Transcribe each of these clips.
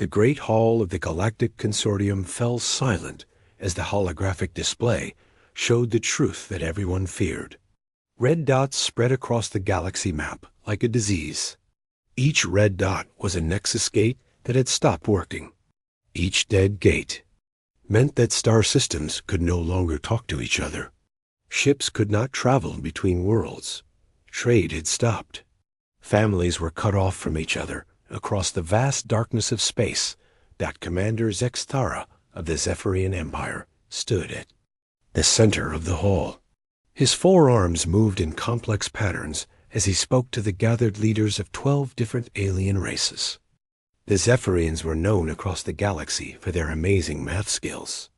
The great hall of the Galactic Consortium fell silent as the holographic display showed the truth that everyone feared. Red dots spread across the galaxy map like a disease. Each red dot was a nexus gate that had stopped working. Each dead gate meant that star systems could no longer talk to each other. Ships could not travel between worlds. Trade had stopped. Families were cut off from each other across the vast darkness of space that Commander Zexthara of the Zephyrian Empire stood at the center of the hall. His forearms moved in complex patterns as he spoke to the gathered leaders of 12 different alien races. The Zephyrians were known across the galaxy for their amazing math skills.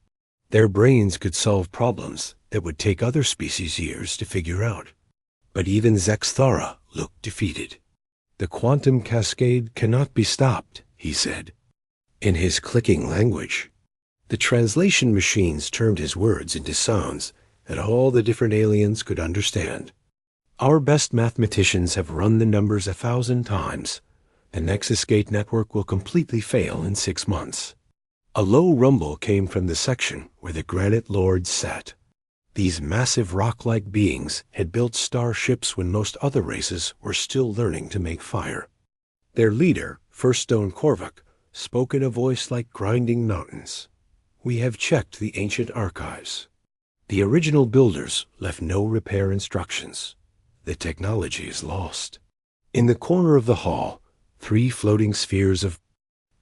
Their brains could solve problems that would take other species years to figure out. But even Zexthara looked defeated. "The quantum cascade cannot be stopped," he said, in his clicking language. The translation machines turned his words into sounds that all the different aliens could understand. "Our best mathematicians have run the numbers 1,000 times. The Nexus Gate network will completely fail in 6 months." A low rumble came from the section where the Granite Lords sat. These massive rock-like beings had built starships when most other races were still learning to make fire. Their leader, First Stone Korvac, spoke in a voice like grinding mountains. "We have checked the ancient archives. The original builders left no repair instructions. The technology is lost." In the corner of the hall, 3 floating spheres of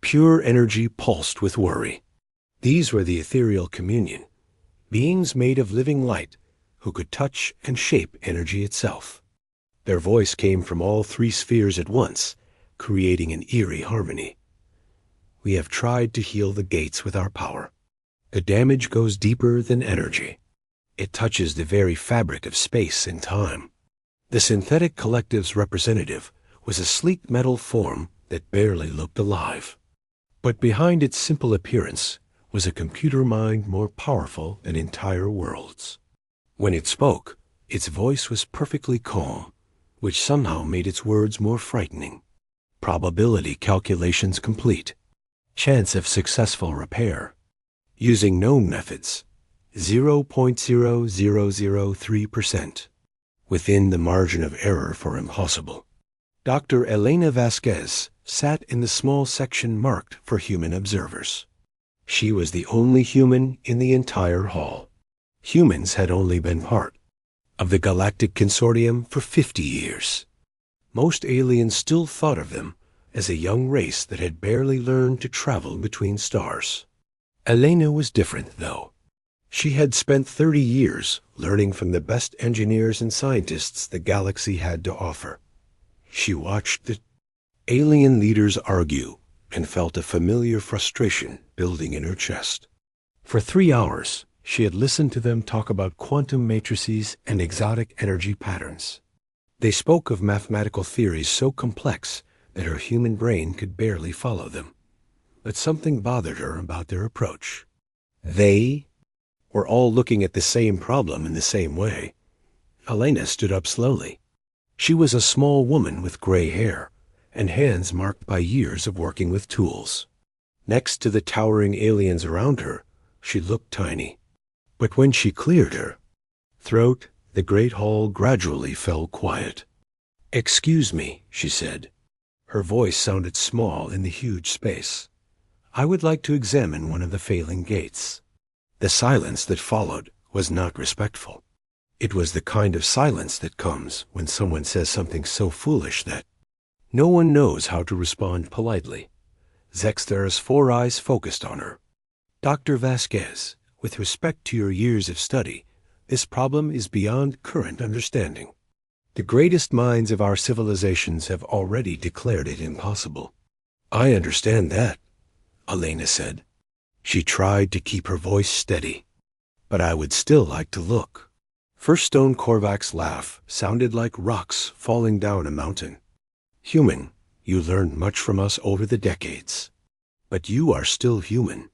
pure energy pulsed with worry. These were the ethereal communion, beings made of living light who could touch and shape energy itself. Their voice came from all 3 spheres at once, creating an eerie harmony. "We have tried to heal the gates with our power. The damage goes deeper than energy. It touches the very fabric of space and time." The synthetic collective's representative was a sleek metal form that barely looked alive. But behind its simple appearance was a computer mind more powerful than entire worlds. When it spoke, its voice was perfectly calm, which somehow made its words more frightening. "Probability calculations complete. Chance of successful repair. Using known methods, 0.0003%. Within the margin of error for impossible." Dr. Elena Vasquez sat in the small section marked for human observers. She was the only human in the entire hall. Humans had only been part of the Galactic Consortium for 50 years. Most aliens still thought of them as a young race that had barely learned to travel between stars. Elena was different, though. She had spent 30 years learning from the best engineers and scientists the galaxy had to offer. She watched the alien leaders argue and felt a familiar frustration building in her chest. For 3 hours, she had listened to them talk about quantum matrices and exotic energy patterns. They spoke of mathematical theories so complex that her human brain could barely follow them. But something bothered her about their approach. They were all looking at the same problem in the same way. Elena stood up slowly. She was a small woman with gray hair and hands marked by years of working with tools. Next to the towering aliens around her, she looked tiny. But when she cleared her throat, the great hall gradually fell quiet. "Excuse me," she said. Her voice sounded small in the huge space. "I would like to examine one of the failing gates." The silence that followed was not respectful. It was the kind of silence that comes when someone says something so foolish that no one knows how to respond politely. Zexthara's 4 eyes focused on her. "Dr. Vasquez, with respect to your years of study, this problem is beyond current understanding. The greatest minds of our civilizations have already declared it impossible." "I understand that," Elena said. She tried to keep her voice steady. "But I would still like to look." First Stone Korvac's laugh sounded like rocks falling down a mountain. "Human, you learned much from us over the decades. But you are still human.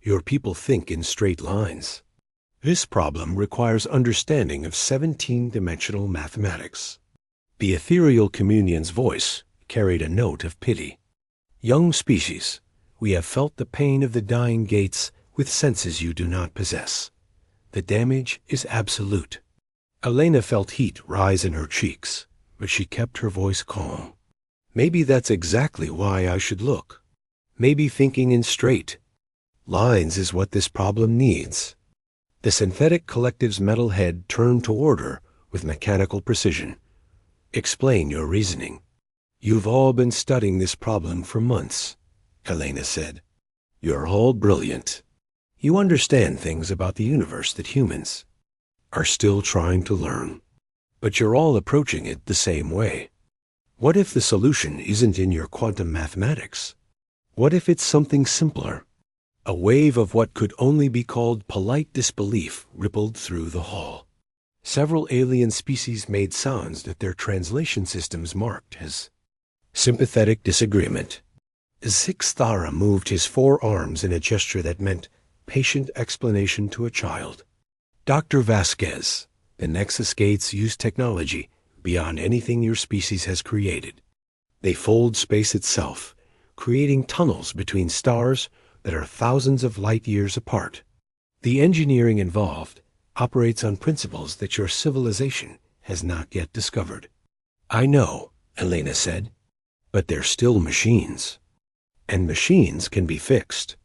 Your people think in straight lines. This problem requires understanding of 17-dimensional mathematics." The ethereal communion's voice carried a note of pity. "Young species, We have felt the pain of the dying gates with senses you do not possess. The damage is absolute. Elena felt heat rise in her cheeks, but she kept her voice calm. Maybe that's exactly why I should look. Maybe thinking in straight lines is what this problem needs. The synthetic collective's metal head turned toward her with mechanical precision. Explain your reasoning. You've all been studying this problem for months, Elena said. You're all brilliant. You understand things about the universe that humans are still trying to learn. But you're all approaching it the same way. What if the solution isn't in your quantum mathematics? What if it's something simpler? A wave of what could only be called polite disbelief rippled through the hall. Several alien species made sounds that their translation systems marked as sympathetic disagreement. Zixthara moved his forearms in a gesture that meant patient explanation to a child. Dr. Vasquez, the Nexus gates use technology beyond anything your species has created. They fold space itself, creating tunnels between stars that are thousands of light years apart. The engineering involved operates on principles that your civilization has not yet discovered. I know, Elena said, but they're still machines. And machines can be fixed.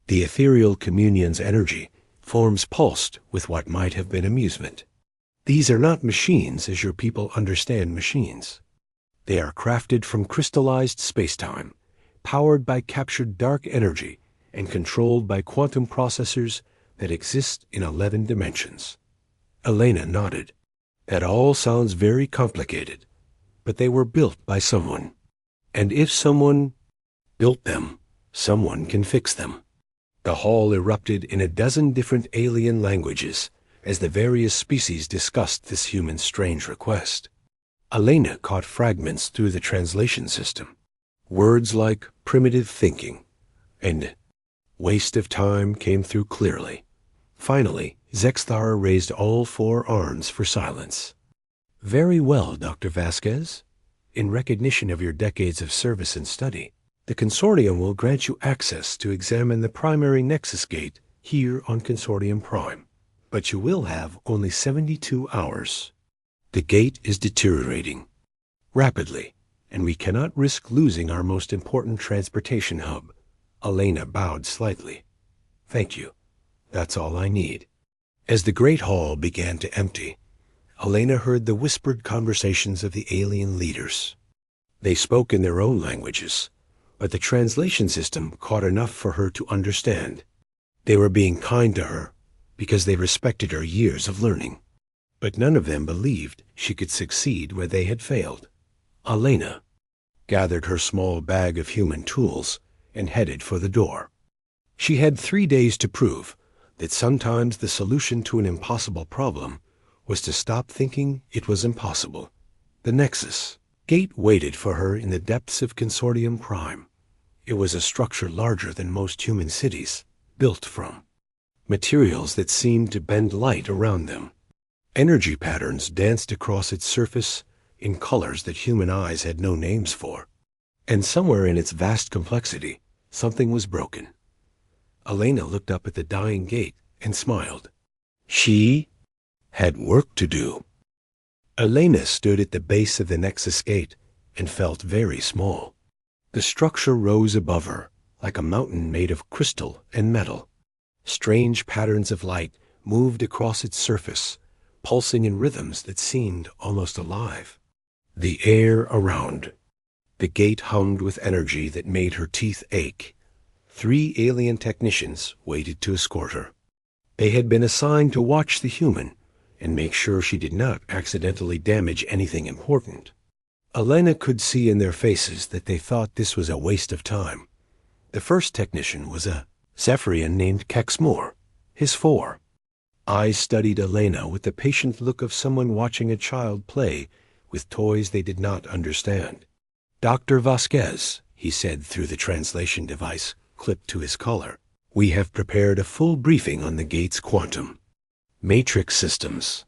The ethereal communion's energy forms pulsed with what might have been amusement. These are not machines as your people understand machines. They are crafted from crystallized spacetime, powered by captured dark energy, and controlled by quantum processors that exist in 11 dimensions. Elena nodded. That all sounds very complicated, but they were built by someone. And if someone built them, someone can fix them. The hall erupted in a dozen different alien languages as the various species discussed this human's strange request. Elena caught fragments through the translation system. Words like primitive thinking and waste of time came through clearly. Finally, Zexthar raised all 4 arms for silence. Very well, Dr. Vasquez. In recognition of your decades of service and study, the Consortium will grant you access to examine the primary Nexus Gate here on Consortium Prime. But you will have only 72 hours. The gate is deteriorating rapidly, and we cannot risk losing our most important transportation hub. Elena bowed slightly. Thank you. That's all I need. As the great hall began to empty, Elena heard the whispered conversations of the alien leaders. They spoke in their own languages, but the translation system caught enough for her to understand. They were being kind to her because they respected her years of learning. But none of them believed she could succeed where they had failed. Elena gathered her small bag of human tools and headed for the door. She had 3 days to prove that sometimes the solution to an impossible problem was to stop thinking it was impossible. The Nexus Gate waited for her in the depths of Consortium Prime. It was a structure larger than most human cities, built from materials that seemed to bend light around them. Energy patterns danced across its surface in colors that human eyes had no names for. And somewhere in its vast complexity, something was broken. Elena looked up at the dying gate and smiled. She had work to do. Elena stood at the base of the Nexus Gate and felt very small. The structure rose above her, like a mountain made of crystal and metal. Strange patterns of light moved across its surface, pulsing in rhythms that seemed almost alive. The air around the gate hummed with energy that made her teeth ache. 3 alien technicians waited to escort her. They had been assigned to watch the human and make sure she did not accidentally damage anything important. Elena could see in their faces that they thought this was a waste of time. The first technician was a Zephyrian named Kexmore, his 4. Eyes studied Elena with the patient look of someone watching a child play with toys they did not understand. Dr. Vasquez, he said through the translation device clipped to his collar, we have prepared a full briefing on the gate's quantum matrix systems.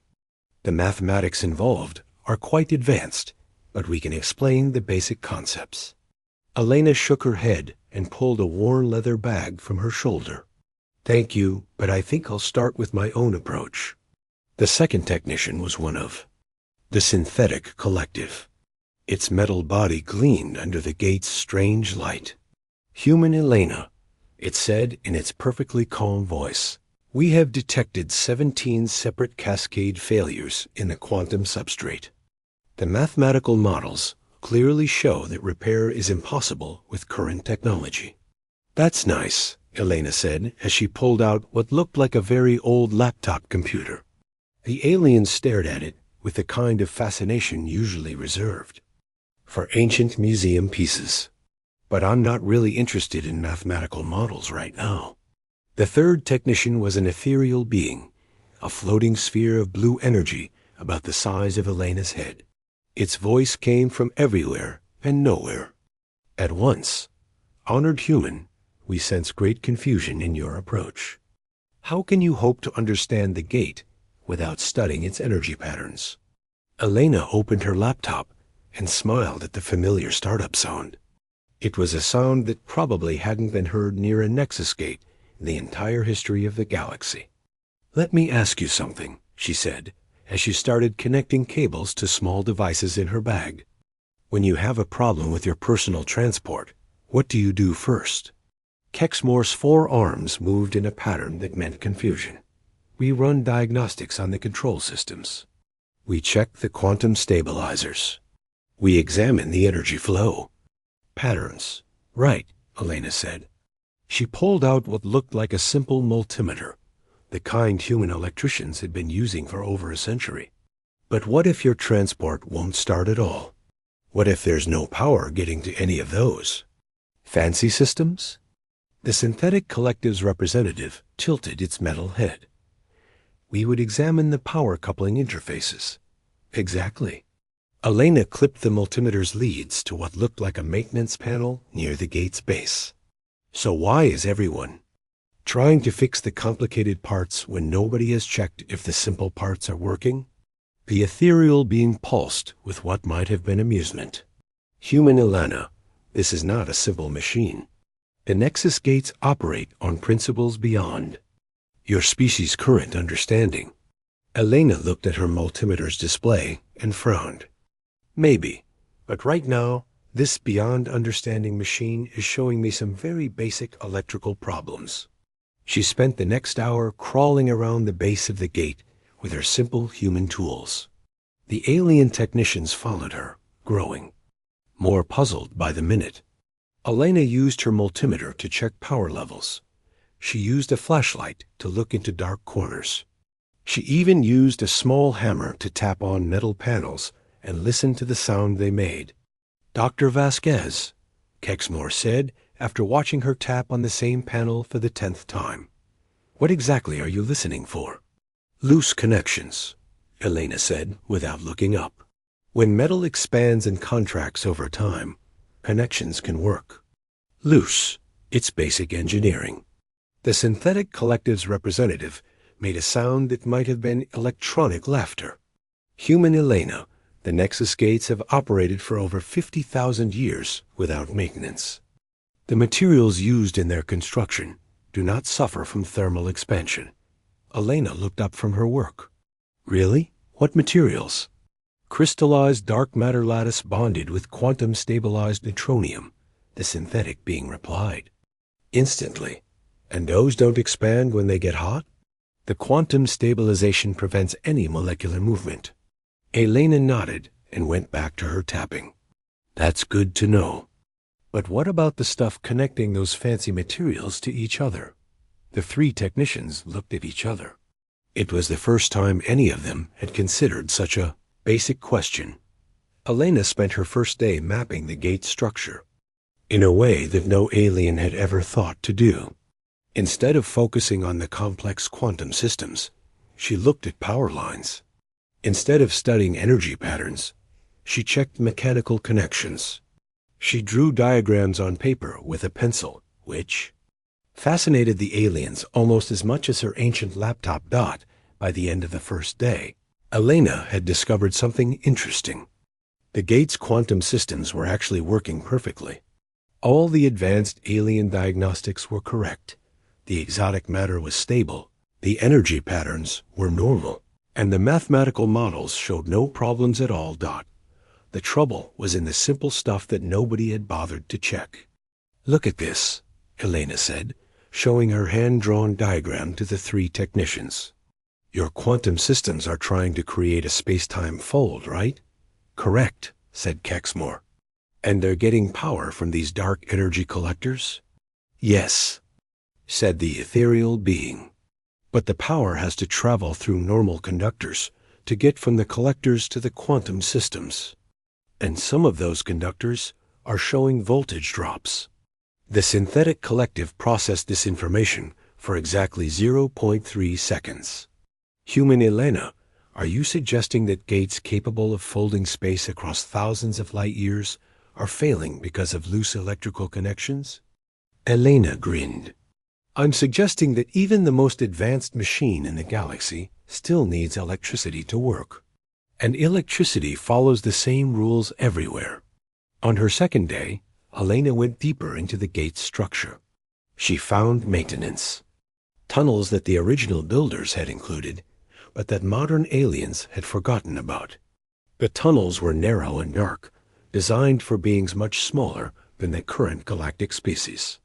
The mathematics involved are quite advanced, but we can explain the basic concepts. Elena shook her head and pulled a worn leather bag from her shoulder. "Thank you, but I think I'll start with my own approach." The second technician was one of the Synthetic Collective. Its metal body gleamed under the gate's strange light. "Human Elena," it said in its perfectly calm voice, "we have detected 17 separate cascade failures in the quantum substrate. The mathematical models clearly show that repair is impossible with current technology." "That's nice," Elena said as she pulled out what looked like a very old laptop computer. The alien stared at it with the kind of fascination usually reserved for ancient museum pieces. "But I'm not really interested in mathematical models right now." The third technician was an ethereal being, a floating sphere of blue energy about the size of Elena's head. Its voice came from everywhere and nowhere at once. "Honored human, we sense great confusion in your approach. How can you hope to understand the gate without studying its energy patterns?" Elena opened her laptop and smiled at the familiar startup sound. It was a sound that probably hadn't been heard near a Nexus gate in the entire history of the galaxy. "Let me ask you something," she said, as she started connecting cables to small devices in her bag. "When you have a problem with your personal transport, what do you do first?" Kexmore's 4 arms moved in a pattern that meant confusion. "We run diagnostics on the control systems. We check the quantum stabilizers. We examine the energy flow." "Patterns. Right," Elena said. She pulled out what looked like a simple multimeter, the kind human electricians had been using for over a century. "But what if your transport won't start at all? What if there's no power getting to any of those? Fancy systems?" The Synthetic Collective's representative tilted its metal head. "We would examine the power coupling interfaces." "Exactly." Elena clipped the multimeter's leads to what looked like a maintenance panel near the gate's base. "So why is everyone trying to fix the complicated parts when nobody has checked if the simple parts are working?" The ethereal being pulsed with what might have been amusement. "Human Elena, this is not a simple machine. The Nexus gates operate on principles beyond your species' current understanding." Elena looked at her multimeter's display and frowned. "Maybe, but right now, this beyond understanding machine is showing me some very basic electrical problems." She spent the next hour crawling around the base of the gate with her simple human tools. The alien technicians followed her, growing more puzzled by the minute. Elena used her multimeter to check power levels. She used a flashlight to look into dark corners. She even used a small hammer to tap on metal panels and listen to the sound they made. "Dr. Vasquez," Kexmore said after watching her tap on the same panel for the 10th time. "What exactly are you listening for?" "Loose connections," Elena said without looking up. "When metal expands and contracts over time, connections can work. Loose, it's basic engineering." The Synthetic Collective's representative made a sound that might have been electronic laughter. "Human Elena, the Nexus gates have operated for over 50,000 years without maintenance. The materials used in their construction do not suffer from thermal expansion." Elena looked up from her work. "Really? What materials?" "Crystallized dark matter lattice bonded with quantum-stabilized neutronium," the synthetic being replied. "Instantly. And those don't expand when they get hot?" "The quantum stabilization prevents any molecular movement." Elena nodded and went back to her tapping. "That's good to know. But what about the stuff connecting those fancy materials to each other?" The 3 technicians looked at each other. It was the first time any of them had considered such a basic question. Elena spent her first day mapping the gate structure in a way that no alien had ever thought to do. Instead of focusing on the complex quantum systems, she looked at power lines. Instead of studying energy patterns, she checked mechanical connections. She drew diagrams on paper with a pencil, which fascinated the aliens almost as much as her ancient laptop dot. By the end of the first day, Elena had discovered something interesting. The gate's quantum systems were actually working perfectly. All the advanced alien diagnostics were correct. The exotic matter was stable, the energy patterns were normal, and the mathematical models showed no problems at all. The trouble was in the simple stuff that nobody had bothered to check. "Look at this," Elena said, showing her hand-drawn diagram to the three technicians. "Your quantum systems are trying to create a space-time fold, right?" "Correct," said Kexmore. "And they're getting power from these dark energy collectors?" "Yes," said the ethereal being. "But the power has to travel through normal conductors to get from the collectors to the quantum systems. And some of those conductors are showing voltage drops. The synthetic collective processed this information for exactly 0.3 seconds. Human Elena, are you suggesting that gates capable of folding space across thousands of light years are failing because of loose electrical connections?" Elena grinned. "I'm suggesting that even the most advanced machine in the galaxy still needs electricity to work. And electricity follows the same rules everywhere." On her second day, Elena went deeper into the gate's structure. She found maintenance. Tunnels that the original builders had included, but that modern aliens had forgotten about. The tunnels were narrow and dark, designed for beings much smaller than the current galactic species.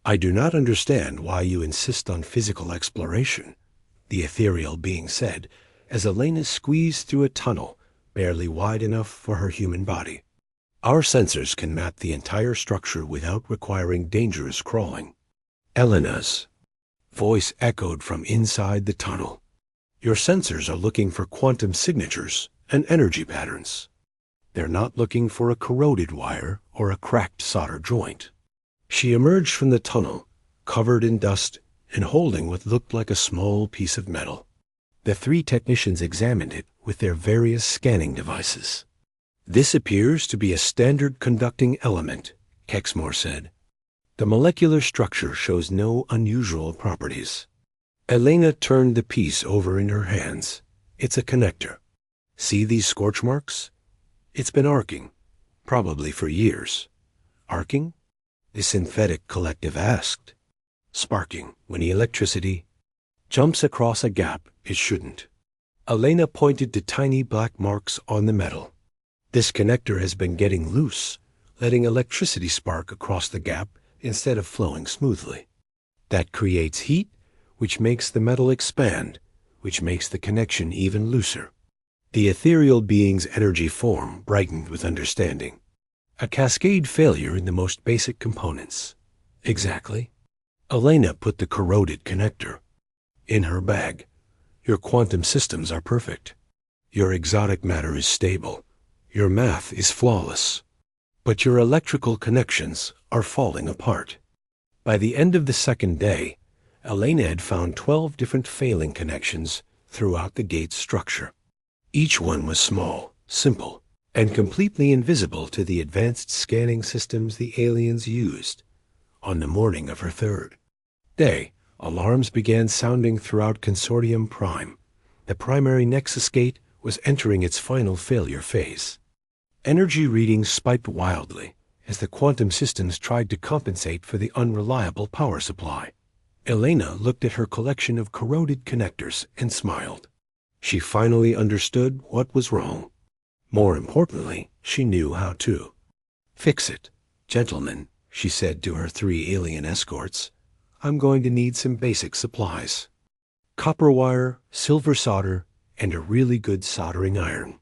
"I do not understand why you insist on physical exploration," the ethereal being said, as Elena squeezed through a tunnel barely wide enough for her human body. "Our sensors can map the entire structure without requiring dangerous crawling." Elena's voice echoed from inside the tunnel. "Your sensors are looking for quantum signatures and energy patterns. They're not looking for a corroded wire or a cracked solder joint." She emerged from the tunnel, covered in dust and holding what looked like a small piece of metal. The three technicians examined it with their various scanning devices. "This appears to be a standard conducting element," Kexmore said. "The molecular structure shows no unusual properties." Elena turned the piece over in her hands. "It's a connector. See these scorch marks? It's been arcing, probably for years." "Arcing?" the synthetic collective asked. "Sparking when electricity jumps across a gap it shouldn't." Elena pointed to tiny black marks on the metal. "This connector has been getting loose, letting electricity spark across the gap instead of flowing smoothly. That creates heat, which makes the metal expand, which makes the connection even looser." The ethereal being's energy form brightened with understanding. "A cascade failure in the most basic components." "Exactly." Elena put the corroded connector in her bag. "Your quantum systems are perfect. Your exotic matter is stable. Your math is flawless. But your electrical connections are falling apart." By the end of the second day, Elena had found 12 different failing connections throughout the gate's structure. Each one was small, simple, and completely invisible to the advanced scanning systems the aliens used. On the morning of her third day, alarms began sounding throughout Consortium Prime. The primary Nexus Gate was entering its final failure phase. Energy readings spiked wildly as the quantum systems tried to compensate for the unreliable power supply. Elena looked at her collection of corroded connectors and smiled. She finally understood what was wrong. More importantly, she knew how to fix it. "Gentlemen," she said to her three alien escorts, "I'm going to need some basic supplies. Copper wire, silver solder, and a really good soldering iron."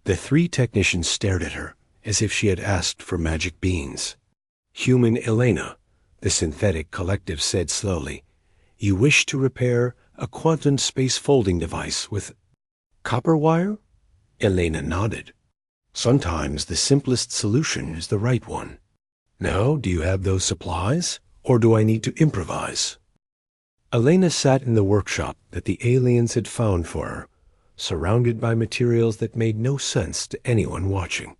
The three technicians stared at her as if she had asked for magic beans. "Human Elena," the synthetic collective said slowly, "you wish to repair a quantum space folding device with copper wire?" Elena nodded. "Sometimes the simplest solution is the right one. Now, do you have those supplies, or do I need to improvise?" Elena sat in the workshop that the aliens had found for her, surrounded by materials that made no sense to anyone watching.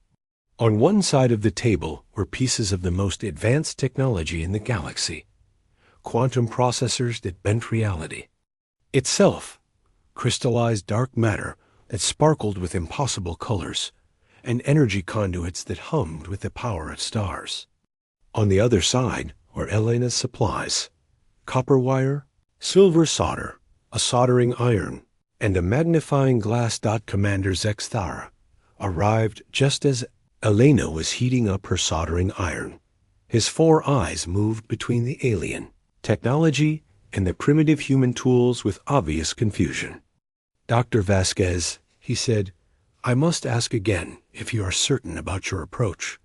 On one side of the table were pieces of the most advanced technology in the galaxy, quantum processors that bent reality. Itself, crystallized dark matter that sparkled with impossible colors, and energy conduits that hummed with the power of stars. On the other side were Elena's supplies: copper wire, silver solder, a soldering iron, and a magnifying glass. Commander Zexthara arrived just as Elena was heating up her soldering iron. His 4 eyes moved between the alien technology and the primitive human tools with obvious confusion. "Dr. Vasquez," he said, "I must ask again if you are certain about your approach.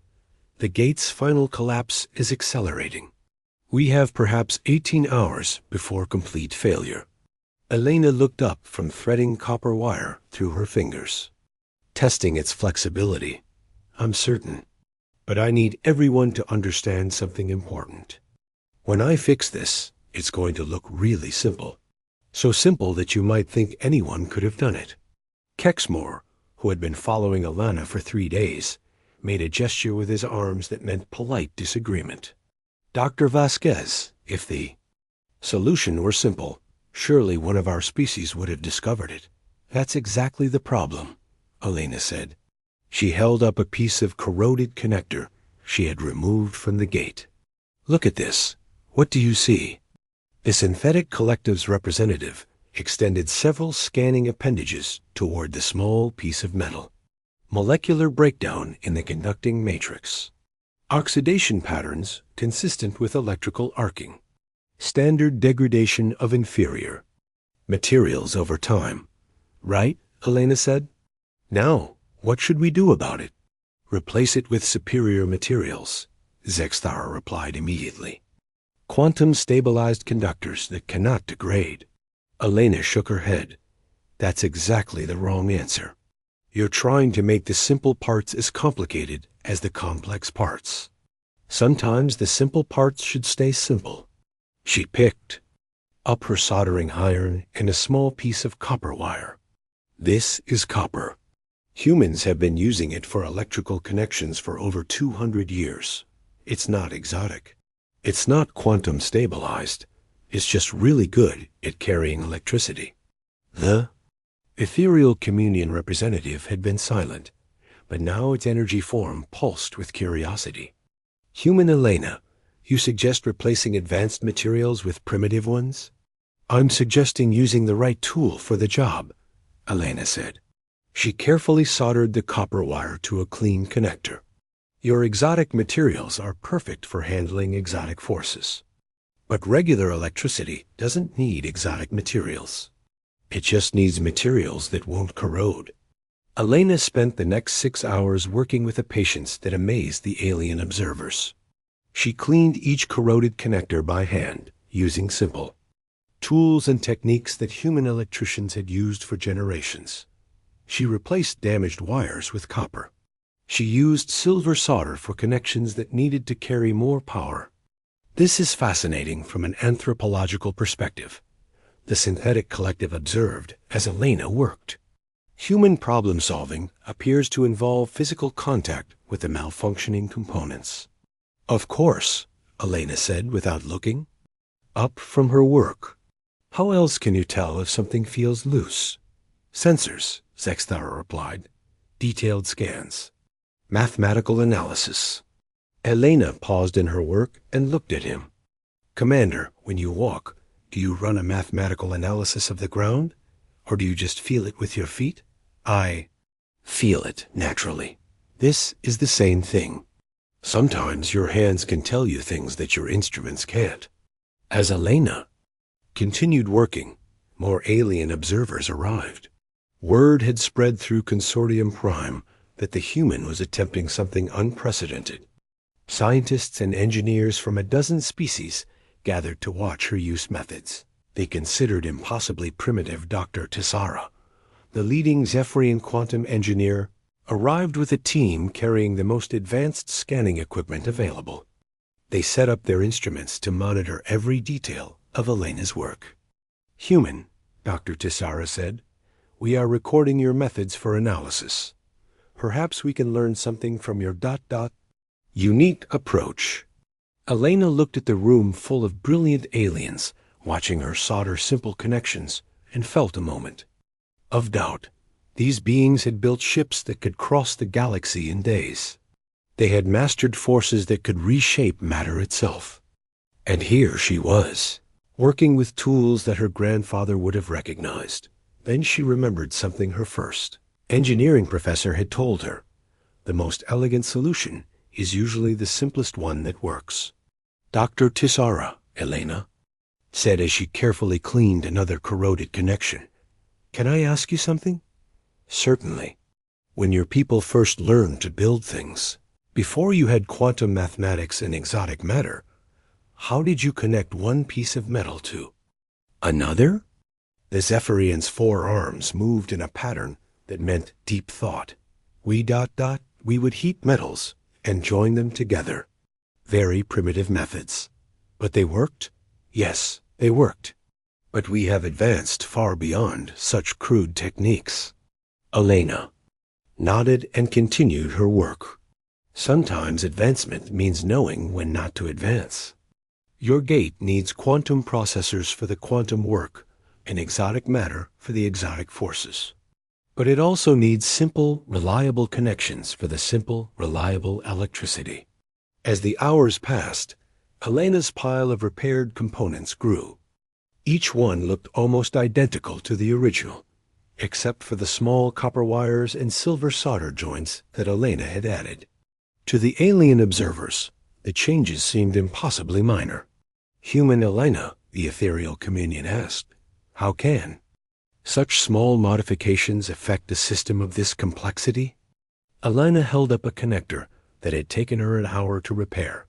The gate's final collapse is accelerating. We have perhaps 18 hours before complete failure." Elena looked up from threading copper wire through her fingers. "Testing its flexibility. I'm certain. But I need everyone to understand something important. When I fix this, it's going to look really simple. So simple that you might think anyone could have done it." Kexmore, who had been following Alana for 3 days, made a gesture with his arms that meant polite disagreement. "Dr. Vasquez, if the solution were simple, surely one of our species would have discovered it." "That's exactly the problem," Elena said. She held up a piece of corroded connector she had removed from the gate. "Look at this. What do you see?" The synthetic collective's representative extended several scanning appendages toward the small piece of metal. Molecular breakdown in the conducting matrix. Oxidation patterns consistent with electrical arcing. Standard degradation of inferior materials over time. "Right," Elena said. "Now, what should we do about it?" "Replace it with superior materials," Zexthara replied immediately. "Quantum-stabilized conductors that cannot degrade." Elena shook her head. "That's exactly the wrong answer. You're trying to make the simple parts as complicated as the complex parts. Sometimes the simple parts should stay simple." She picked up her soldering iron and a small piece of copper wire. "This is copper. Humans have been using it for electrical connections for over 200 years. It's not exotic. It's not quantum stabilized. It's just really good at carrying electricity." The ethereal communion representative had been silent, but now its energy form pulsed with curiosity. "Human Elena, you suggest replacing advanced materials with primitive ones?" "I'm suggesting using the right tool for the job," Elena said. She carefully soldered the copper wire to a clean connector. "Your exotic materials are perfect for handling exotic forces. But regular electricity doesn't need exotic materials. It just needs materials that won't corrode." Elena spent the next 6 hours working with a patience that amazed the alien observers. She cleaned each corroded connector by hand, using simple tools and techniques that human electricians had used for generations. She replaced damaged wires with copper. She used silver solder for connections that needed to carry more power. "This is fascinating from an anthropological perspective," the synthetic collective observed as Elena worked. "Human problem-solving appears to involve physical contact with the malfunctioning components." "Of course," Elena said without looking up from her work. "How else can you tell if something feels loose?" "Sensors," Zexthara replied. "Detailed scans. Mathematical analysis." Elena paused in her work and looked at him. "Commander, when you walk, do you run a mathematical analysis of the ground, or do you just feel it with your feet?" "I feel it naturally. This is the same thing. Sometimes your hands can tell you things that your instruments can't." As Elena continued working, more alien observers arrived. Word had spread through Consortium Prime that the human was attempting something unprecedented. Scientists and engineers from a dozen species gathered to watch her use methods. They considered impossibly primitive Dr. Tessara, the leading Zephyrian quantum engineer, arrived with a team carrying the most advanced scanning equipment available. They set up their instruments to monitor every detail of Elena's work. "Human," Dr. Tessara said, "we are recording your methods for analysis. Perhaps we can learn something from your unique approach." Elena looked at the room full of brilliant aliens, watching her solder simple connections, and felt a moment of doubt. These beings had built ships that could cross the galaxy in days. They had mastered forces that could reshape matter itself. And here she was, working with tools that her grandfather would have recognized. Then she remembered something her first engineering professor had told her. The most elegant solution is usually the simplest one that works. Dr. Tisara, Elena said as she carefully cleaned another corroded connection. Can I ask you something? Certainly. When your people first learned to build things, before you had quantum mathematics and exotic matter, how did you connect one piece of metal to another? The Zephyrian's 4 arms moved in a pattern that meant deep thought. We would heat metals and join them together. Very primitive methods. But they worked? Yes, they worked. But we have advanced far beyond such crude techniques. Elena nodded and continued her work. Sometimes advancement means knowing when not to advance. Your gate needs quantum processors for the quantum work and exotic matter for the exotic forces. But it also needs simple, reliable connections for the simple, reliable electricity. As the hours passed, Elena's pile of repaired components grew. Each one looked almost identical to the original, except for the small copper wires and silver solder joints that Elena had added. To the alien observers, the changes seemed impossibly minor. Human Elena, the ethereal communion asked, how can such small modifications affect a system of this complexity? Elena held up a connector that had taken her an hour to repair.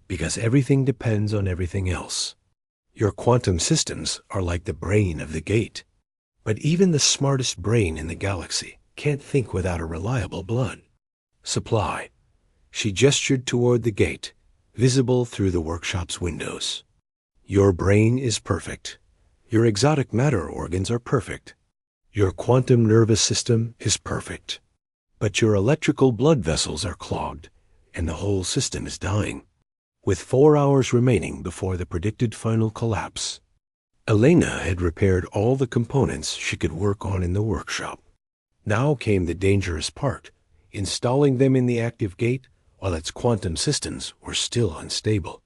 Because everything depends on everything else. Your quantum systems are like the brain of the gate. But even the smartest brain in the galaxy can't think without a reliable blood supply. She gestured toward the gate, visible through the workshop's windows. Your brain is perfect. Your exotic matter organs are perfect. Your quantum nervous system is perfect. But your electrical blood vessels are clogged, and the whole system is dying. With 4 hours remaining before the predicted final collapse, Elena had repaired all the components she could work on in the workshop. Now came the dangerous part, installing them in the active gate while its quantum systems were still unstable.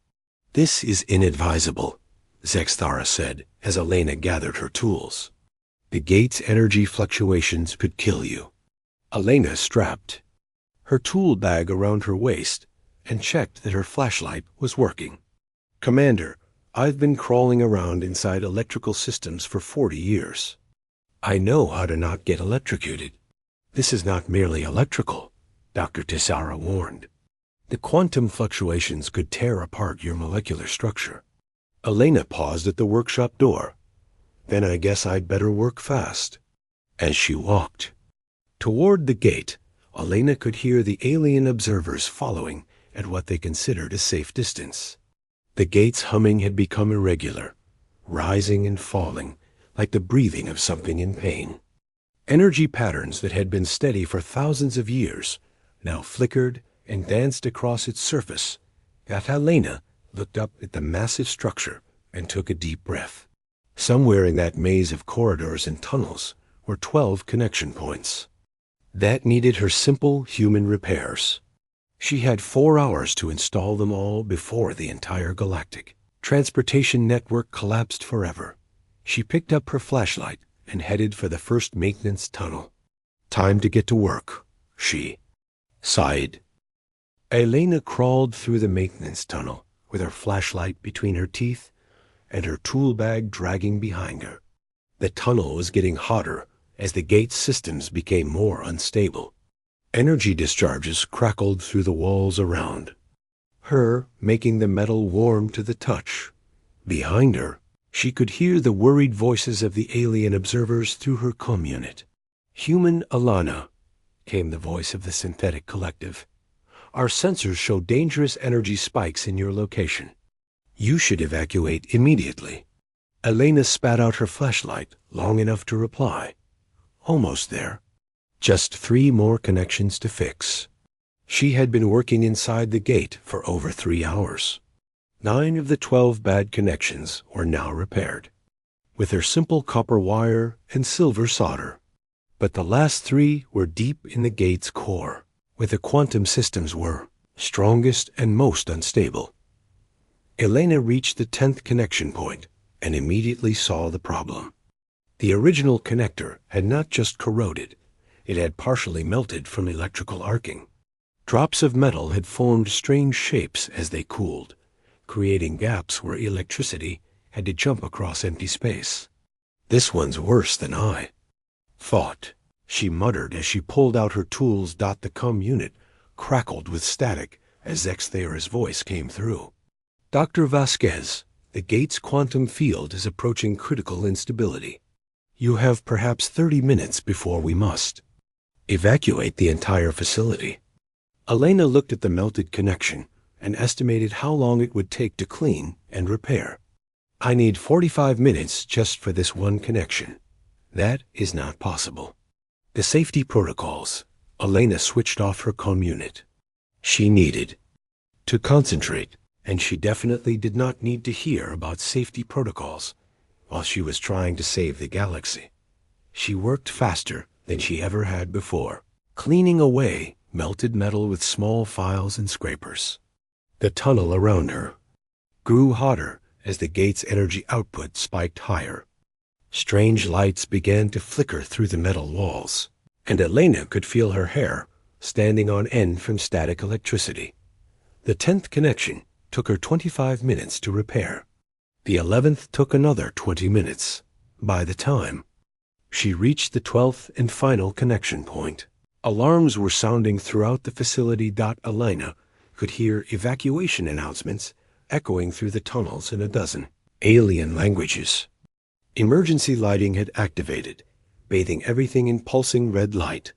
This is inadvisable, Zexthara said as Elena gathered her tools. The gate's energy fluctuations could kill you. Elena strapped her tool bag around her waist and checked that her flashlight was working. Commander, I've been crawling around inside electrical systems for 40 years. I know how to not get electrocuted. This is not merely electrical, Dr. Tisara warned. The quantum fluctuations could tear apart your molecular structure. Elena paused at the workshop door. Then I guess I'd better work fast. As she walked toward the gate, Elena could hear the alien observers following at what they considered a safe distance. The gate's humming had become irregular, rising and falling like the breathing of something in pain. Energy patterns that had been steady for thousands of years now flickered and danced across its surface. Elena looked up at the massive structure and took a deep breath. Somewhere in that maze of corridors and tunnels were 12 connection points. That needed her simple human repairs. She had 4 hours to install them all before the entire galactic transportation network collapsed forever. She picked up her flashlight and headed for the first maintenance tunnel. Time to get to work, she sighed. Elena crawled through the maintenance tunnel with her flashlight between her teeth and her tool bag dragging behind her. The tunnel was getting hotter as the gate's systems became more unstable. Energy discharges crackled through the walls around her, making the metal warm to the touch. Behind her, she could hear the worried voices of the alien observers through her comm unit. Human Alana, came the voice of the synthetic collective. Our sensors show dangerous energy spikes in your location. You should evacuate immediately. Elena spat out her flashlight long enough to reply. Almost there. Just 3 more connections to fix. She had been working inside the gate for over 3 hours. 9 of the 12 bad connections were now repaired, with her simple copper wire and silver solder. But the last 3 were deep in the gate's core. where the quantum systems were strongest and most unstable. Elena reached the 10th connection point and immediately saw the problem. The original connector had not just corroded, it had partially melted from electrical arcing. Drops of metal had formed strange shapes as they cooled, creating gaps where electricity had to jump across empty space. "This one's worse than I thought," she muttered as she pulled out her tools. The COM unit crackled with static as Xthayer's voice came through. "Dr. Vasquez, the gate's quantum field is approaching critical instability. You have perhaps 30 minutes before we must evacuate the entire facility." Elena looked at the melted connection and estimated how long it would take to clean and repair. "I need 45 minutes just for this one connection. That is not possible." The safety protocols. Elena switched off her COM unit. She needed to concentrate, and she definitely did not need to hear about safety protocols while she was trying to save the galaxy. She worked faster than she ever had before, cleaning away melted metal with small files and scrapers. The tunnel around her grew hotter as the gate's energy output spiked higher. Strange lights began to flicker through the metal walls, and Elena could feel her hair standing on end from static electricity. The 10th connection took her 25 minutes to repair. The 11th took another 20 minutes. By the time she reached the 12th and final connection point, alarms were sounding throughout the facility. Elena could hear evacuation announcements echoing through the tunnels in a dozen alien languages. Emergency lighting had activated, bathing everything in pulsing red light.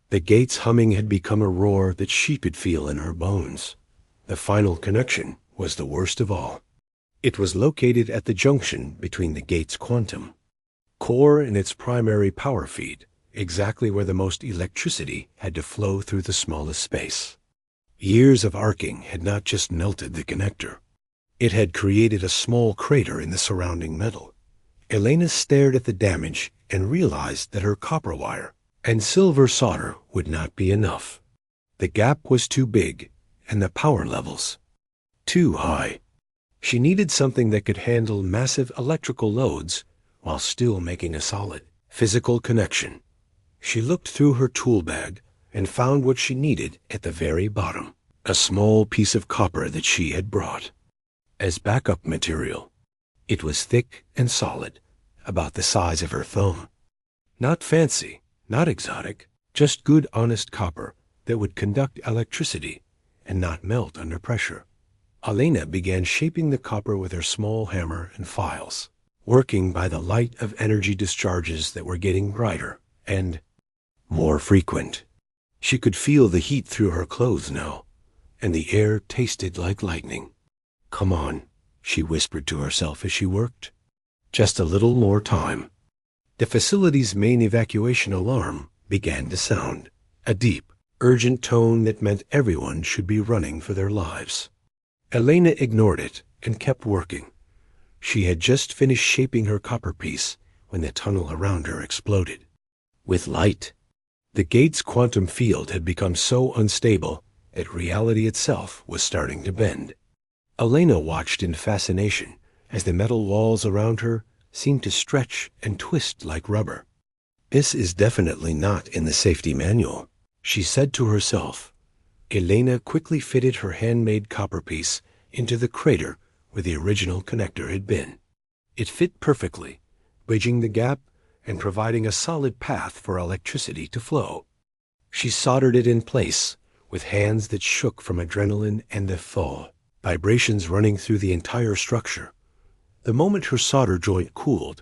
The gate's humming had become a roar that she could feel in her bones. The final connection was the worst of all. It was located at the junction between the gate's quantum core and its primary power feed, exactly where the most electricity had to flow through the smallest space. Years of arcing had not just melted the connector. It had created a small crater in the surrounding metal. Elena stared at the damage and realized that her copper wire and silver solder would not be enough. The gap was too big, and the power levels too high. She needed something that could handle massive electrical loads while still making a solid physical connection. She looked through her tool bag and found what she needed at the very bottom, a small piece of copper that she had brought as backup material. It was thick and solid, about the size of her thumb. Not fancy, not exotic, just good honest copper that would conduct electricity and not melt under pressure. Elena began shaping the copper with her small hammer and files, working by the light of energy discharges that were getting brighter and more frequent. She could feel the heat through her clothes now, and the air tasted like lightning. "Come on," she whispered to herself as she worked. "Just a little more time." The facility's main evacuation alarm began to sound, a deep, urgent tone that meant everyone should be running for their lives. Elena ignored it and kept working. She had just finished shaping her copper piece when the tunnel around her exploded. With light, the gate's quantum field had become so unstable that reality itself was starting to bend. Elena watched in fascination as the metal walls around her seemed to stretch and twist like rubber. "This is definitely not in the safety manual," she said to herself. Elena quickly fitted her handmade copper piece into the crater where the original connector had been. It fit perfectly, bridging the gap and providing a solid path for electricity to flow. She soldered it in place with hands that shook from adrenaline and the thaw, vibrations running through the entire structure. The moment her solder joint cooled,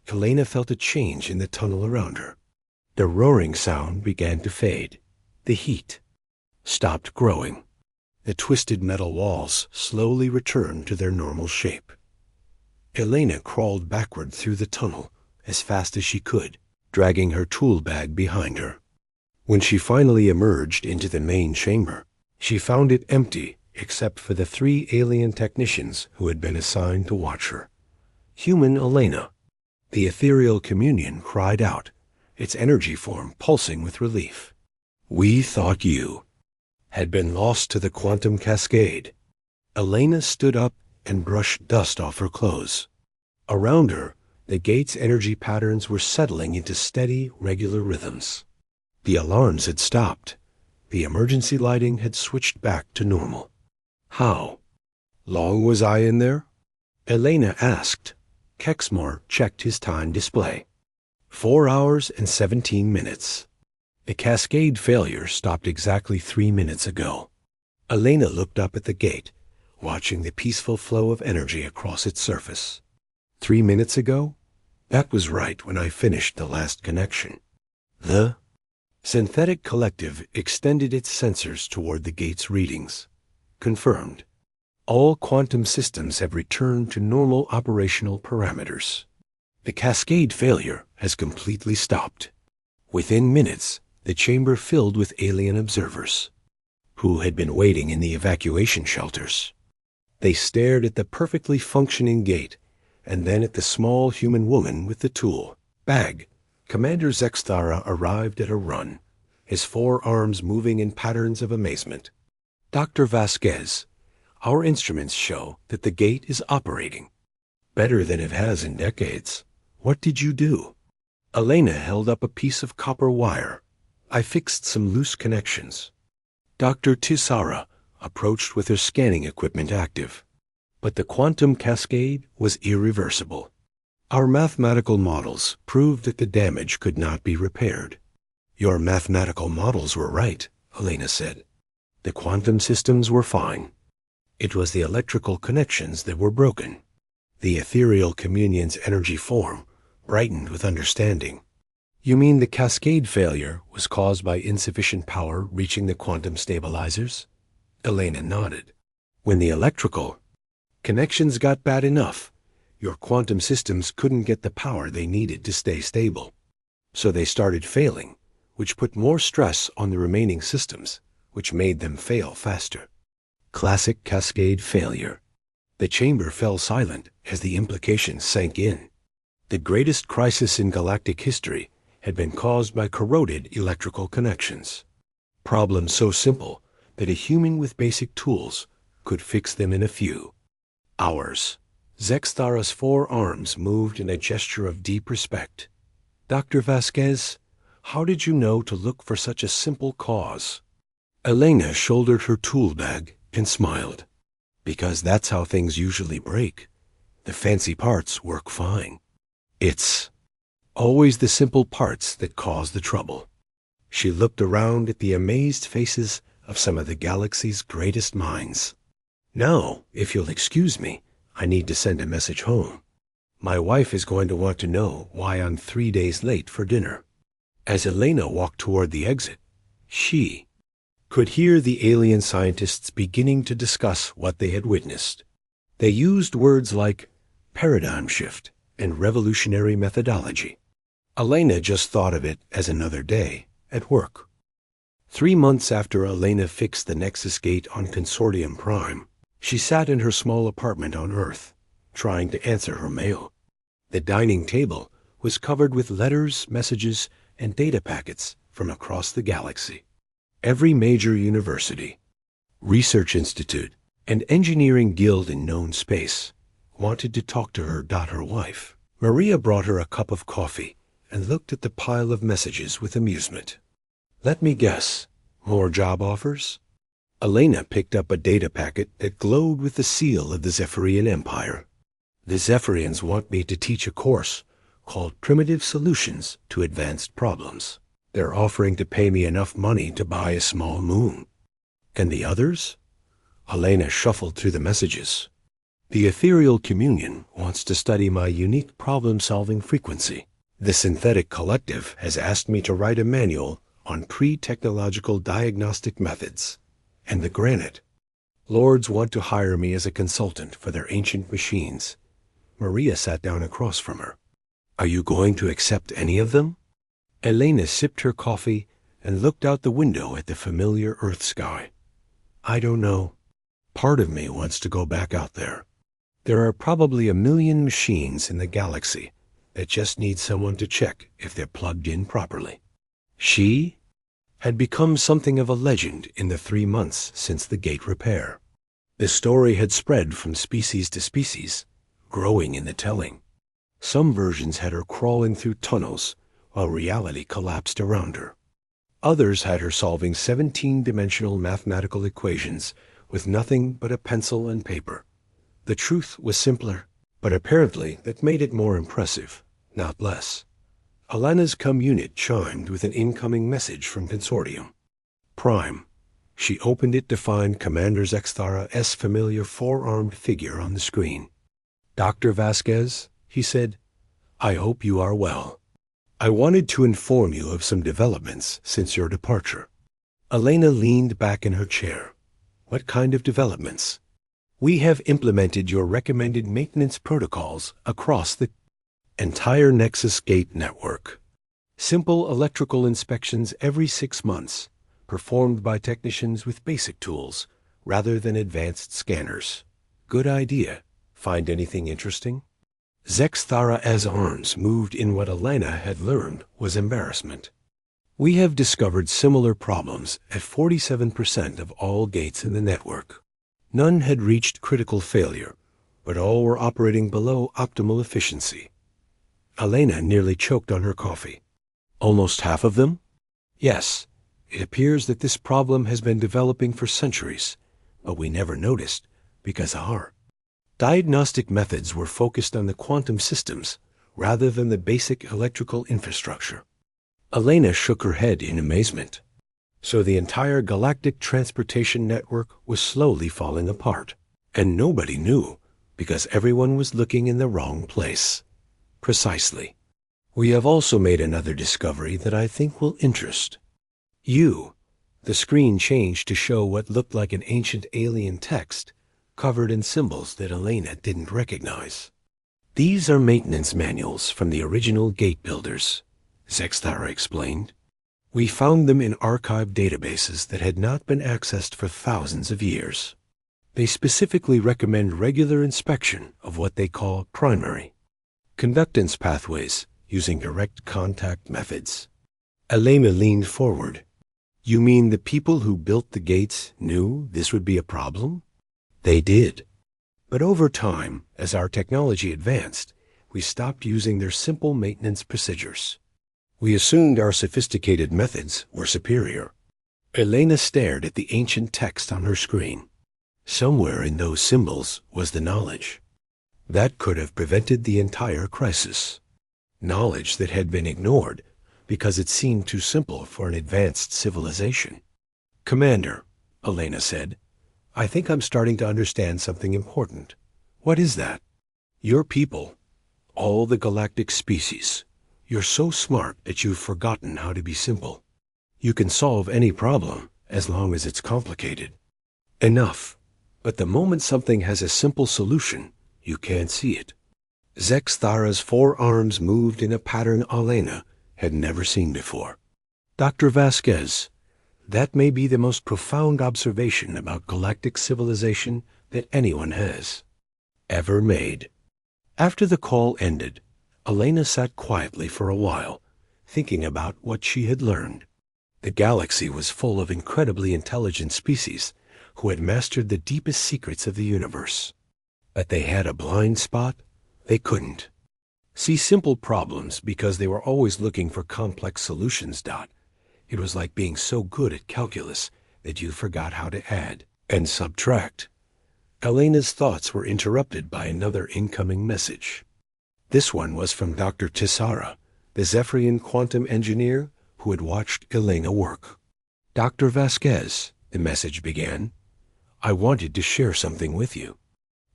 Elena felt a change in the tunnel around her. The roaring sound began to fade. The heat stopped growing. The twisted metal walls slowly returned to their normal shape. Elena crawled backward through the tunnel as fast as she could, dragging her tool bag behind her. When she finally emerged into the main chamber, she found it empty except for the 3 alien technicians who had been assigned to watch her. Human Elena. The ethereal communion cried out, its energy form pulsing with relief. "We thought you had been lost to the quantum cascade. Elena stood up and brushed dust off her clothes. Around her, the gate's energy patterns were settling into steady, regular rhythms. The alarms had stopped. The emergency lighting had switched back to normal. How long was I in there? Elena asked. Kexmar checked his time display. 4 hours and 17 minutes. The cascade failure stopped exactly 3 minutes ago. Elena looked up at the gate, watching the peaceful flow of energy across its surface. 3 minutes ago? That was right when I finished the last connection. The synthetic collective extended its sensors toward the gate's readings. Confirmed. All quantum systems have returned to normal operational parameters. The cascade failure has completely stopped. Within minutes, the chamber filled with alien observers, who had been waiting in the evacuation shelters. They stared at the perfectly functioning gate, and then at the small human woman with the tool bag. Commander Zexthara arrived at a run, his forearms moving in patterns of amazement. Dr. Vasquez, our instruments show that the gate is operating better than it has in decades. What did you do? Elena held up a piece of copper wire. I fixed some loose connections. Dr. Tisara approached with her scanning equipment active. But the quantum cascade was irreversible. Our mathematical models proved that the damage could not be repaired. Your mathematical models were right, Elena said. The quantum systems were fine. It was the electrical connections that were broken. The ethereal communion's energy form brightened with understanding. You mean the cascade failure was caused by insufficient power reaching the quantum stabilizers? Elena nodded. When the electrical connections got bad enough, your quantum systems couldn't get the power they needed to stay stable. So they started failing, which put more stress on the remaining systems, which made them fail faster. Classic cascade failure. The chamber fell silent as the implications sank in. The greatest crisis in galactic history had been caused by corroded electrical connections. Problems so simple that a human with basic tools could fix them in a few hours. Zexthara's forearms moved in a gesture of deep respect. Dr. Vasquez, how did you know to look for such a simple cause? Elena shouldered her tool bag and smiled. Because that's how things usually break. The fancy parts work fine. It's always the simple parts that cause the trouble. She looked around at the amazed faces of some of the galaxy's greatest minds. Now, if you'll excuse me, I need to send a message home. My wife is going to want to know why I'm 3 days late for dinner. As Elena walked toward the exit, she could hear the alien scientists beginning to discuss what they had witnessed. They used words like paradigm shift and revolutionary methodology. Elena just thought of it as another day at work. 3 months after Elena fixed the Nexus Gate on Consortium Prime, she sat in her small apartment on Earth, trying to answer her mail. The dining table was covered with letters, messages, and data packets from across the galaxy. Every major university, research institute, and engineering guild in known space wanted to talk to her. Her wife, Maria, brought her a cup of coffee and looked at the pile of messages with amusement. Let me guess, more job offers? Elena picked up a data packet that glowed with the seal of the Zephyrian Empire. The Zephyrians want me to teach a course called Primitive Solutions to Advanced Problems. They're offering to pay me enough money to buy a small moon. And the others? Elena shuffled through the messages. The ethereal communion wants to study my unique problem-solving frequency. The synthetic collective has asked me to write a manual on pre-technological diagnostic methods. And the granite lords want to hire me as a consultant for their ancient machines. Maria sat down across from her. Are you going to accept any of them? Elena sipped her coffee and looked out the window at the familiar Earth sky. I don't know. Part of me wants to go back out there. There are probably 1 million machines in the galaxy that just need someone to check if they're plugged in properly. She had become something of a legend in the 3 months since the gate repair. The story had spread from species to species, growing in the telling. Some versions had her crawling through tunnels while reality collapsed around her. Others had her solving 17-dimensional mathematical equations with nothing but a pencil and paper. The truth was simpler, but apparently that made it more impressive, not less. Alana's unit chimed with an incoming message from Consortium. Prime. She opened it to find Commander Zexthara's familiar four-armed figure on the screen. Dr. Vasquez, he said, I hope you are well. I wanted to inform you of some developments since your departure. Elena leaned back in her chair. What kind of developments? We have implemented your recommended maintenance protocols across the entire Nexus Gate network. Simple electrical inspections every 6 months, performed by technicians with basic tools rather than advanced scanners. Good idea. Find anything interesting? Zexthara's arms moved in what Elena had learned was embarrassment. We have discovered similar problems at 47% of all gates in the network. None had reached critical failure, but all were operating below optimal efficiency. Elena nearly choked on her coffee. Almost half of them? Yes. It appears that this problem has been developing for centuries, but we never noticed because our diagnostic methods were focused on the quantum systems rather than the basic electrical infrastructure. Elena shook her head in amazement. So the entire galactic transportation network was slowly falling apart, and nobody knew because everyone was looking in the wrong place. Precisely. We have also made another discovery that I think will interest you. The screen changed to show what looked like an ancient alien text covered in symbols that Elena didn't recognize. These are maintenance manuals from the original gate builders, Zexthara explained. We found them in archived databases that had not been accessed for thousands of years. They specifically recommend regular inspection of what they call primary conductance pathways using direct contact methods. Elena leaned forward. You mean the people who built the gates knew this would be a problem? They did. But over time, as our technology advanced, we stopped using their simple maintenance procedures. We assumed our sophisticated methods were superior. Elena stared at the ancient text on her screen. Somewhere in those symbols was the knowledge. That could have prevented the entire crisis. Knowledge that had been ignored because it seemed too simple for an advanced civilization. Commander, Elena said, I think I'm starting to understand something important. What is that? Your people, all the galactic species, you're so smart that you've forgotten how to be simple. You can solve any problem as long as it's complicated. Enough. But the moment something has a simple solution, you can't see it. Zexthara's forearms moved in a pattern Elena had never seen before. Dr. Vasquez, that may be the most profound observation about galactic civilization that anyone has ever made. After the call ended, Elena sat quietly for a while, thinking about what she had learned. The galaxy was full of incredibly intelligent species who had mastered the deepest secrets of the universe. But they had a blind spot. They couldn't see simple problems because they were always looking for complex solutions. It was like being so good at calculus that you forgot how to add and subtract. Elena's thoughts were interrupted by another incoming message. This one was from Dr. Tessara, the Zephyrian quantum engineer who had watched Elena work. Dr. Vasquez, the message began, I wanted to share something with you.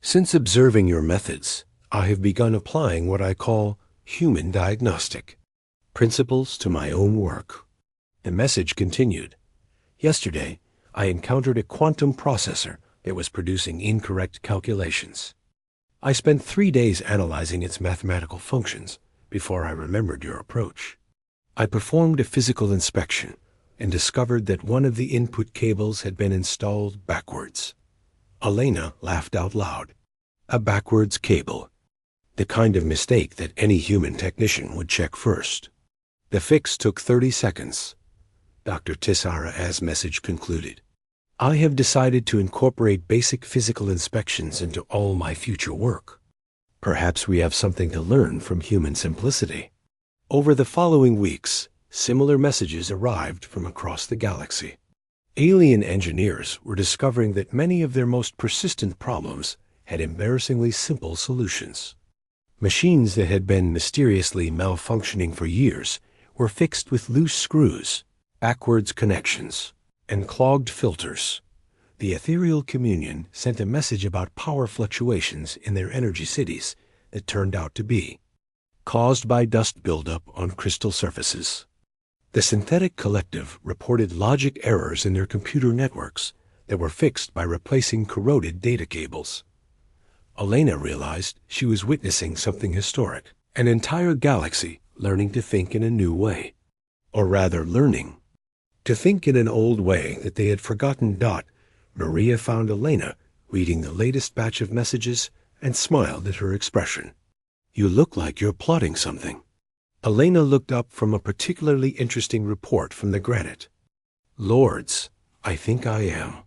Since observing your methods, I have begun applying what I call human diagnostic principles to my own work. The message continued. Yesterday, I encountered a quantum processor that was producing incorrect calculations. I spent 3 days analyzing its mathematical functions before I remembered your approach. I performed a physical inspection and discovered that one of the input cables had been installed backwards. Elena laughed out loud. A backwards cable. The kind of mistake that any human technician would check first. The fix took 30 seconds. Dr. Tisara's message concluded. I have decided to incorporate basic physical inspections into all my future work. Perhaps we have something to learn from human simplicity. Over the following weeks, similar messages arrived from across the galaxy. Alien engineers were discovering that many of their most persistent problems had embarrassingly simple solutions. Machines that had been mysteriously malfunctioning for years were fixed with loose screws, backwards connections, and clogged filters. The ethereal communion sent a message about power fluctuations in their energy cities that turned out to be caused by dust buildup on crystal surfaces. The synthetic collective reported logic errors in their computer networks that were fixed by replacing corroded data cables. Elena realized she was witnessing something historic, an entire galaxy learning to think in a new way. Or rather, learning to think in an old way that they had forgotten. Maria found Elena reading the latest batch of messages and smiled at her expression. You look like you're plotting something. Elena looked up from a particularly interesting report from the granite. Lords, I think I am.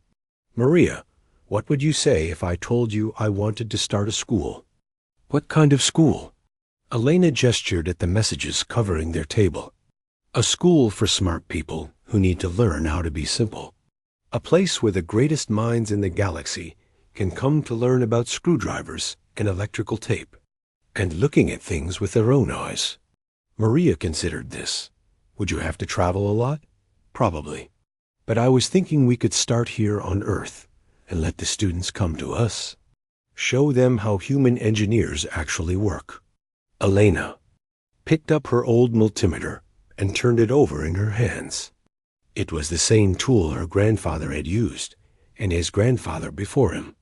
Maria, what would you say if I told you I wanted to start a school? What kind of school? Elena gestured at the messages covering their table. A school for smart people who need to learn how to be simple. A place where the greatest minds in the galaxy can come to learn about screwdrivers and electrical tape, and looking at things with their own eyes. Maria considered this. Would you have to travel a lot? Probably. But I was thinking we could start here on Earth and let the students come to us. Show them how human engineers actually work. Elena picked up her old multimeter and turned it over in her hands. It was the same tool her grandfather had used, and his grandfather before him.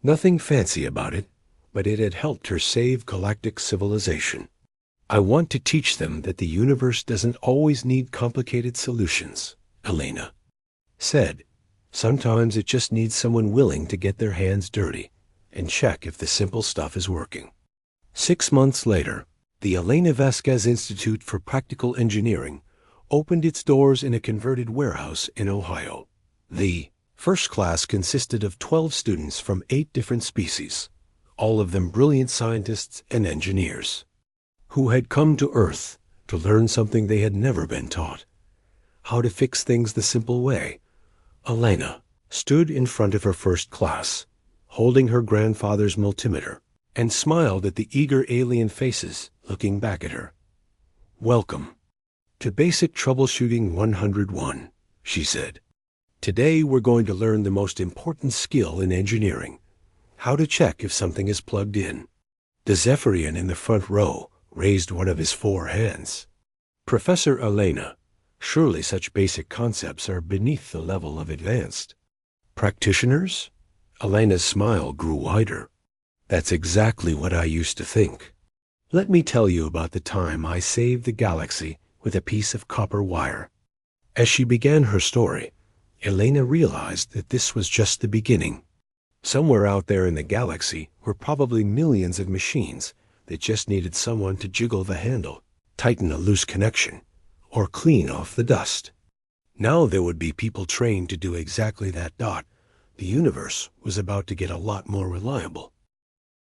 Nothing fancy about it, but it had helped her save galactic civilization. I want to teach them that the universe doesn't always need complicated solutions, Elena said. Sometimes it just needs someone willing to get their hands dirty and check if the simple stuff is working. 6 months later, the Elena Vasquez Institute for Practical Engineering opened its doors in a converted warehouse in Ohio. The first class consisted of 12 students from 8 different species, all of them brilliant scientists and engineers, who had come to Earth to learn something they had never been taught: how to fix things the simple way. Elena stood in front of her first class, holding her grandfather's multimeter, and smiled at the eager alien faces looking back at her. Welcome to Basic Troubleshooting 101, she said. Today we're going to learn the most important skill in engineering: how to check if something is plugged in. The Zephyrian in the front row raised one of his 4 hands. Professor Elena, surely such basic concepts are beneath the level of advanced practitioners? Elena's smile grew wider. That's exactly what I used to think. Let me tell you about the time I saved the galaxy with a piece of copper wire. As she began her story, Elena realized that this was just the beginning. Somewhere out there in the galaxy were probably millions of machines that just needed someone to jiggle the handle, tighten a loose connection, or clean off the dust. Now there would be people trained to do exactly that. The universe was about to get a lot more reliable.